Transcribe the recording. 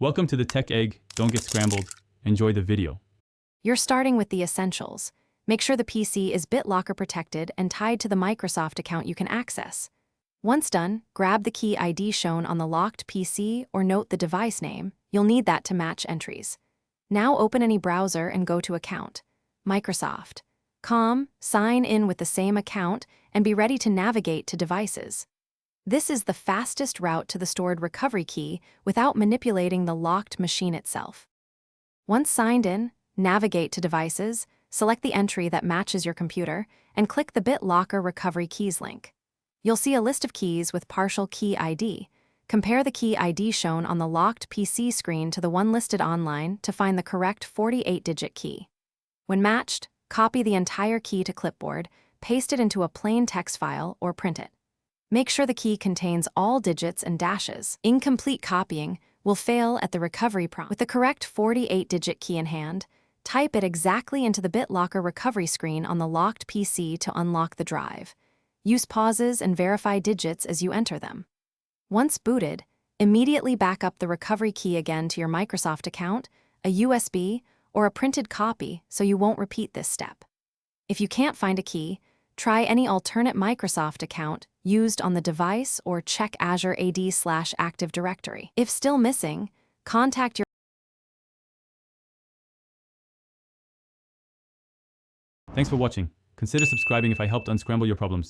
Welcome to the Tech Egg. Don't get scrambled. Enjoy the video. You're starting with the essentials. Make sure the PC is BitLocker protected and tied to the Microsoft account you can access. Once done, grab the key ID shown on the locked PC or note the device name. You'll need that to match entries. Now open any browser and go to Account, Microsoft.com, sign in with the same account, and be ready to navigate to devices. This is the fastest route to the stored recovery key without manipulating the locked machine itself. Once signed in, navigate to Devices, select the entry that matches your computer, and click the BitLocker Recovery Keys link. You'll see a list of keys with partial key ID. Compare the key ID shown on the locked PC screen to the one listed online to find the correct 48-digit key. When matched, copy the entire key to clipboard, paste it into a plain text file, or print it. Make sure the key contains all digits and dashes. Incomplete copying will fail at the recovery prompt. With the correct 48-digit key in hand, type it exactly into the BitLocker recovery screen on the locked PC to unlock the drive. Use pauses and verify digits as you enter them. Once booted, immediately back up the recovery key again to your Microsoft account, a USB, or a printed copy so you won't repeat this step. If you can't find a key, try any alternate Microsoft account used on the device or check Azure AD/Active Directory. If still missing, contact your... Thanks for watching. Consider subscribing if I helped unscramble your problems.